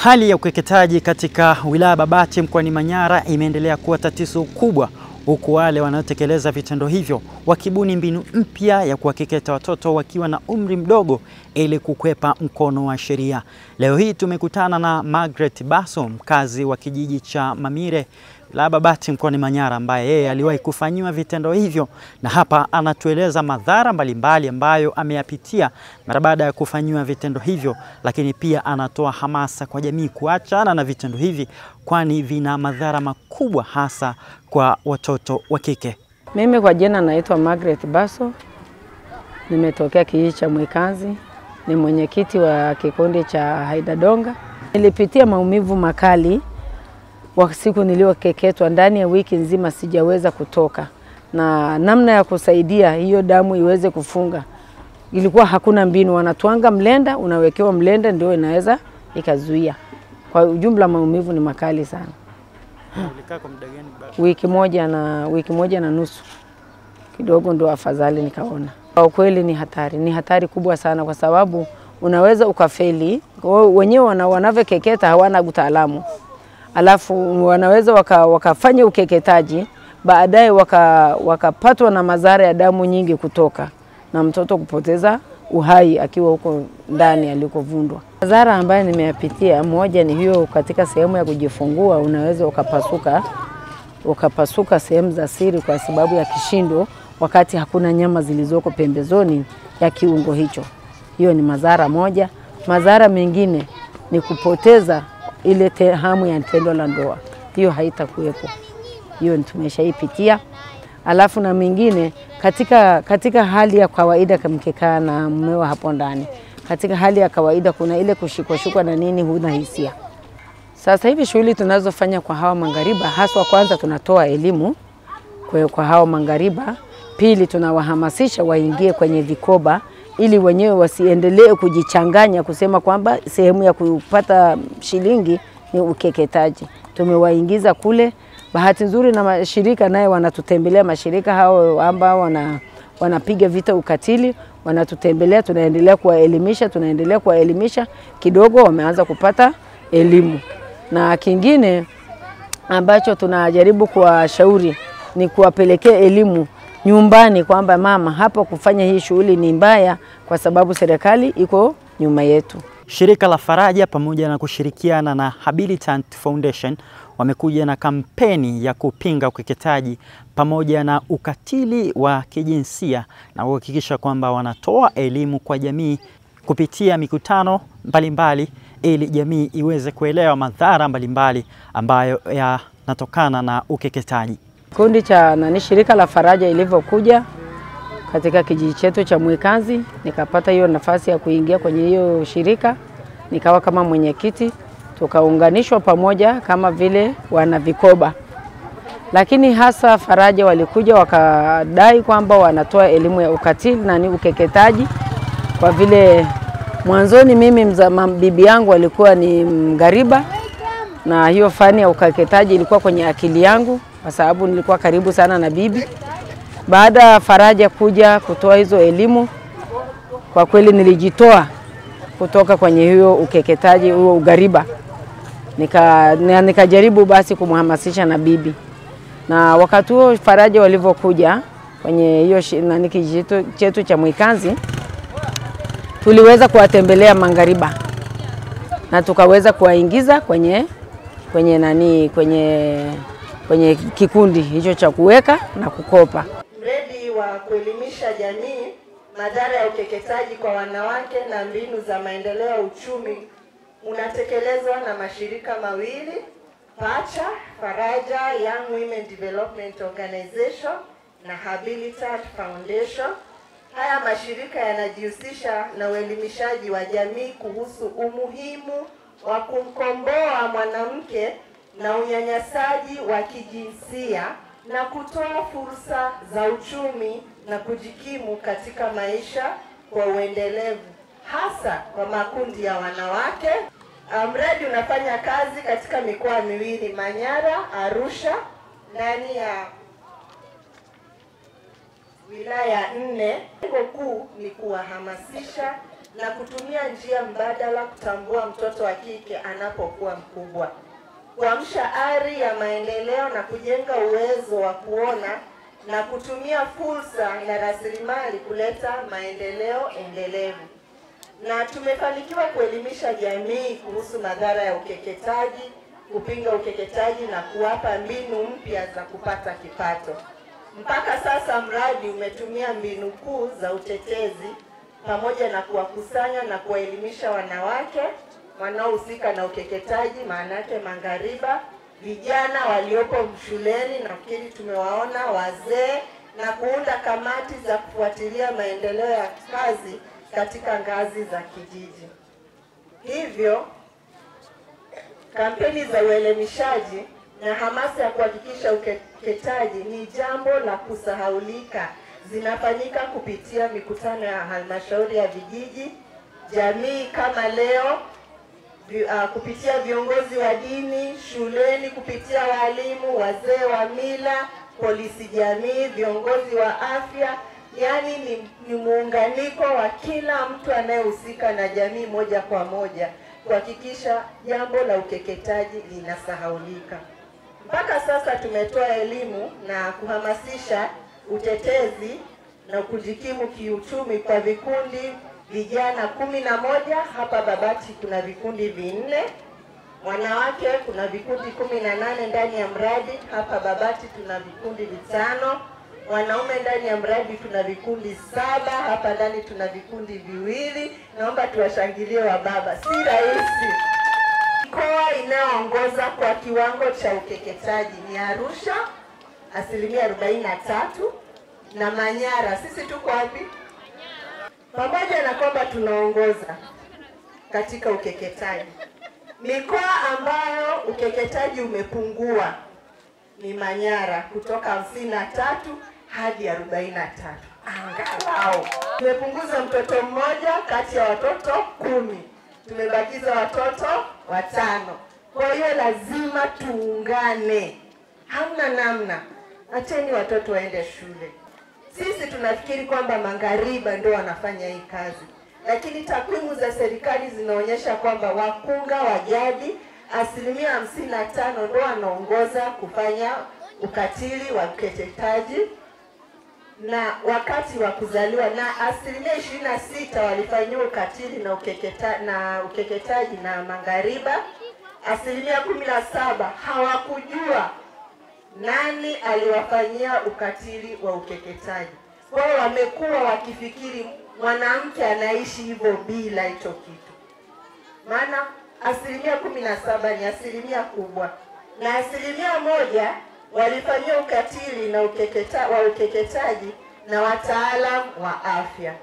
Hali ya ukeketaji katika wilaya Babati mkoani Manyara imeendelea kuwa tatizo kubwa, huku wale wanaotekeleza vitendo hivyo wakibuni mbinu mpya ya kuwakeketa watoto wakiwa na umri mdogo ili kukwepa mkono wa sheria. Leo hii tumekutana na Margaret Basso, mkazi wa kijiji cha Mamire la Babati mkoani Manyara, ambaye yeye aliwahi kufanyiwa vitendo hivyo, na hapa anatueleza madhara mbalimbali ambayo ameyapitia mara baada ya kufanyiwa vitendo hivyo, lakini pia anatoa hamasa kwa jamii kuachana na vitendo hivi kwani vina madhara makubwa hasa kwa watoto wa kike. Mimi kwa jina naitwa Margaret Basso. Nimetokea kijiji cha Mwikanzi, ni mwenyekiti wa kikundi cha Haidadonga. Nilipitia maumivu makali wa siku niliokeketwa. Ndani ya wiki nzima sijaweza kutoka, na namna ya kusaidia hiyo damu iweze kufunga ilikuwa hakuna mbinu. Wanatuanga mlenda, unawekewa mlenda ndio inaweza ikazuia. Kwa ujumla maumivu ni makali sana. Ulikaa kwa muda gani bado? Wiki moja na nusu. Kidogo ndo afadhali nikaona. Kwa kweli ni hatari kubwa sana, kwa sababu unaweza ukafeli. Wenyewe wanavyokeketa hawana utaalamu. Alafu wanaweza wakafanya ukeketaji, baadaye wakapatwa na madhara ya damu nyingi kutoka na mtoto kupoteza uhai akiwa huko ndani alikovundwa. Madhara ambayo nimeyapitia, moja ni hiyo, katika sehemu ya kujifungua unaweza ukapasuka sehemu za siri kwa sababu ya kishindo, wakati hakuna nyama zilizoko pembezoni ya kiungo hicho. Hiyo ni madhara moja. Madhara mengine ni kupoteza ile hamu ya tendo la ndoa. Hiyo haitakuwepo. Hiyo tumeshaipitia. Alafu na mengine katika hali ya kawaida, kama mkikaa na mmeo hapo ndani, katika hali ya kawaida kuna ile kushikwa na nini, huna hisia. Sasa hivi shughuli tunazofanya kwa hawa mangariba, haswa kwanza tunatoa elimu kwa hawa mangariba. Pili, tunawahamasisha waingie kwenye vikoba ili wenyewe wasiendelee kujichanganya kusema kwamba sehemu ya kupata shilingi ni ukeketaji. Tumewaingiza kule. Bahati nzuri na mashirika naye wanatutembelea, mashirika hao ambao wanapiga vita ukatili wanatutembelea, tunaendelea kuwaelimisha kidogo, wameanza kupata elimu. Na kingine ambacho tunajaribu kuwashauri ni kuwapelekea elimu nyumbani kwamba mama, hapo kufanya hii shughuli ni mbaya kwa sababu serikali iko nyuma yetu. Shirika la Faraja pamoja na kushirikiana na Habilitant Foundation wamekuja na kampeni ya kupinga ukeketaji pamoja na ukatili wa kijinsia, na kuhakikisha kwamba wanatoa elimu kwa jamii kupitia mikutano mbalimbali ili jamii iweze kuelewa madhara mbalimbali ambayo yanatokana na ukeketaji. Kundi cha shirika la Faraja ilivyokuja katika kijiji chetu cha Mwikanzi, nikapata hiyo nafasi ya kuingia kwenye hiyo shirika, nikawa kama mwenyekiti. Tukaunganishwa pamoja kama vile wana vikoba. Lakini hasa Faraja walikuja wakadai kwamba wanatoa elimu ya ukatili na ni ukeketaji. Kwa vile mwanzoni mimi bibi yangu alikuwa ni mgariba, na hiyo fani ya ukeketaji ilikuwa kwenye akili yangu kwa sababu nilikuwa karibu sana na bibi. Baada ya Faraja kuja kutoa hizo elimu, kwa kweli nilijitoa kutoka kwenye hiyo ukeketaji, huo ugariba. Nikajaribu basi kumhamasisha na bibi. Na wakati huo Faraja walivyokuja kwenye hiyo kijiji chetu cha Mwikanzi, tuliweza kuwatembelea mangariba na tukaweza kuwaingiza kwenye kikundi hicho cha kuweka na kukopa. Mradi wa kuelimisha jamii madhara ya ukeketaji kwa wanawake na mbinu za maendeleo ya uchumi unatekelezwa na mashirika mawili, Pacha, Faraja Young Women Development Organization na Habilitant Foundation. Haya mashirika yanajihusisha na uelimishaji wa jamii kuhusu umuhimu wa kumkomboa mwanamke na unyanyasaji wa kijinsia na kutoa fursa za uchumi na kujikimu katika maisha kwa uendelevu, hasa kwa makundi ya wanawake. Mradi unafanya kazi katika mikoa miwili, Manyara, Arusha, ndani ya wilaya 4. Lengo kuu ni kuwahamasisha na kutumia njia mbadala kutambua mtoto wa kike anapokuwa mkubwa, kuamsha ari ya maendeleo na kujenga uwezo wa kuona na kutumia fursa na rasilimali kuleta maendeleo endelevu. Na tumefanikiwa kuelimisha jamii kuhusu madhara ya ukeketaji, kupinga ukeketaji na kuwapa mbinu mpya za kupata kipato. Mpaka sasa mradi umetumia mbinu kuu za utetezi pamoja na kuwakusanya na kuwaelimisha wanawake wanaohusika na ukeketaji, maana yake mangariba, vijana waliopo shuleni, nafikiri tumewaona, wazee, na kuunda kamati za kufuatilia maendeleo ya kazi katika ngazi za kijiji. Hivyo kampeni za uelimishaji na hamasa ya kuhakikisha ukeketaji ni jambo la kusahaulika. Zinafanyika kupitia mikutano ya halmashauri ya vijiji, jamii kama leo, kupitia viongozi wa dini, shuleni, kupitia walimu, wazee wa mila, polisi jamii, viongozi wa afya. Yaani ni muunganiko wa kila mtu anayehusika na jamii moja kwa moja kuhakikisha jambo la ukeketaji linasahaulika. Mpaka sasa tumetoa elimu na kuhamasisha utetezi na kujikimu kiuchumi kwa vikundi vijana 11. Hapa Babati kuna vikundi 4, wanawake kuna vikundi 18 ndani ya mradi. Hapa Babati tuna vikundi 5, wanaume ndani ya mradi tuna vikundi 7, hapa ndani tuna vikundi 2. Naomba tuwashangilie wa baba, si rahisi. Mikoa inayoongoza kwa kiwango cha ukeketaji ni Arusha (43) na Manyara. Sisi tuko wapi? Pamoja na kwamba tunaongoza katika ukeketaji, mikoa ambayo ukeketaji umepungua ni Manyara, kutoka 53 hadi 43. Angalau tumepunguza mtoto mmoja kati ya watoto 10, tumebakiza watoto 5. Kwa hiyo lazima tuungane, hamna namna. Acheni watoto waende shule. Sisi tunafikiri kwamba mangariba ndio wanafanya hii kazi, lakini takwimu za serikali zinaonyesha kwamba wakunga wa jadi 55% ndio wanaongoza kufanya ukatili wa ukeketaji na wakati wa kuzaliwa, na 26% walifanyiwa ukatili na ukeketaji na mangariba. 17% hawakujua nani aliwafanyia ukatili wa ukeketaji. Kwa hiyo wamekuwa wakifikiri mwanamke anaishi hivyo bila hicho kitu. Maana 17% ni asilimia kubwa, na 1% walifanyia ukatili na ukeketaji na wataalamu wa afya.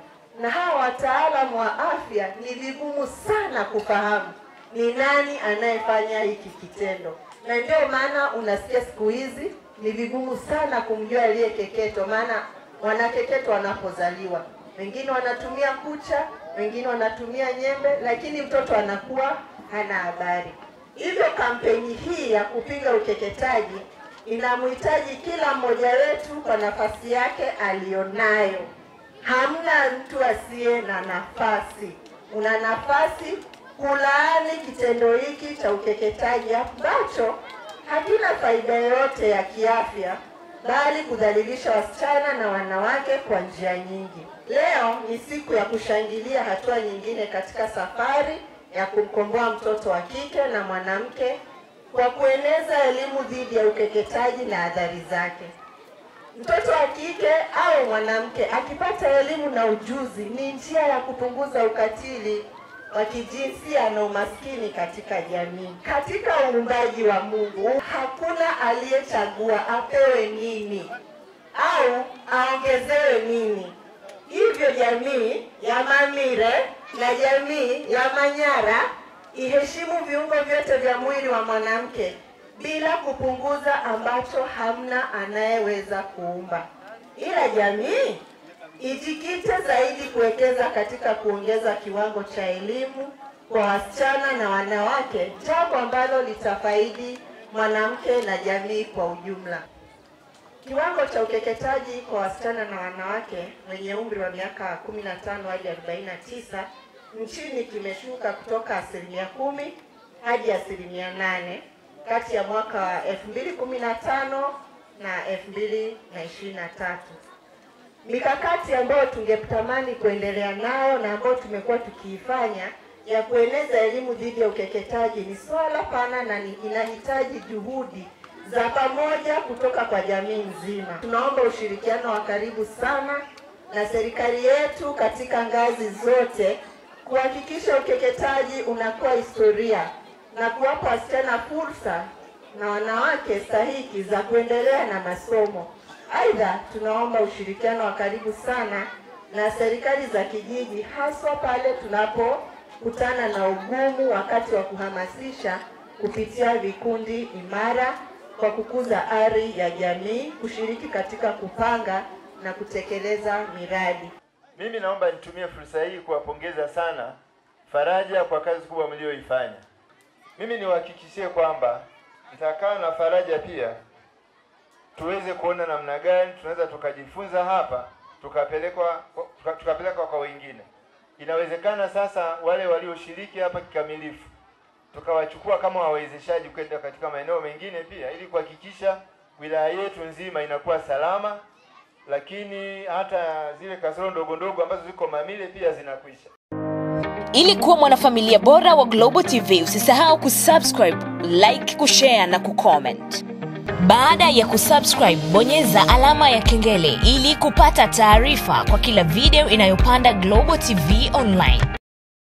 Na hawa wataalamu wa afya ni vigumu sana kufahamu ni nani anayefanya hiki kitendo. Na ndio maana unasikia siku hizi ni vigumu sana kumjua aliyekeketwa, maana wanakeketwa wanapozaliwa. Wengine wanatumia kucha, wengine wanatumia nyembe, lakini mtoto anakuwa hana habari. Hivyo kampeni hii ya kupinga ukeketaji inamhitaji kila mmoja wetu kwa nafasi yake alionayo. Hamna mtu asiye na nafasi. Una nafasi kulaani kitendo hiki cha ukeketaji ambacho hakina faida yoyote ya kiafya, bali kudhalilisha wasichana na wanawake kwa njia nyingi. Leo ni siku ya kushangilia hatua nyingine katika safari ya kumkomboa mtoto wa kike na mwanamke kwa kueneza elimu dhidi ya ukeketaji na athari zake. Mtoto wa kike au mwanamke akipata elimu na ujuzi ni njia ya kupunguza ukatili wa kijinsia na umaskini katika jamii. Katika uumbaji wa Mungu hakuna aliyechagua apewe nini au aongezewe nini. Hivyo jamii ya Mamire na jamii ya Manyara iheshimu viungo vyote vya mwili wa mwanamke bila kupunguza ambacho hamna anayeweza kuumba. Ila jamii ijikite zaidi kuwekeza katika kuongeza kiwango cha elimu kwa wasichana na wanawake, jambo ambalo litafaidi mwanamke na jamii kwa ujumla. Kiwango cha ukeketaji kwa wasichana na wanawake wenye umri wa miaka 15 hadi 49 nchini kimeshuka kutoka 10% hadi 8% kati ya mwaka wa 2015 na 2023. Mikakati ambayo tungetamani kuendelea nayo na ambayo tumekuwa tukiifanya ya kueneza elimu dhidi ya ukeketaji ni swala pana na inahitaji juhudi za pamoja kutoka kwa jamii nzima. Tunaomba ushirikiano wa karibu sana na serikali yetu katika ngazi zote kuhakikisha ukeketaji unakuwa historia na kuwapa wasichana fursa na wanawake stahiki za kuendelea na masomo. Aidha, tunaomba ushirikiano wa karibu sana na serikali za kijiji, haswa pale tunapokutana na ugumu wakati wa kuhamasisha kupitia vikundi imara kwa kukuza ari ya jamii kushiriki katika kupanga na kutekeleza miradi. Mimi naomba nitumie fursa hii kuwapongeza sana Faraja kwa kazi kubwa mlioifanya. Mimi niwahakikishie kwamba nitakaa na Faraja pia tuweze kuona namna gani tunaweza tukajifunza hapa tukapeleka kwa wengine. Inawezekana sasa wale walioshiriki hapa kikamilifu tukawachukua kama wawezeshaji kwenda katika maeneo mengine pia, ili kuhakikisha wilaya yetu nzima inakuwa salama, lakini hata zile kasoro ndogo ndogo ambazo ziko mamile pia zinakwisha. Ili kuwa mwanafamilia bora wa Global TV, usisahau kusubscribe, like, kushare na kucomment. Baada ya kusubscribe, bonyeza alama ya kengele ili kupata taarifa kwa kila video inayopanda Global TV Online.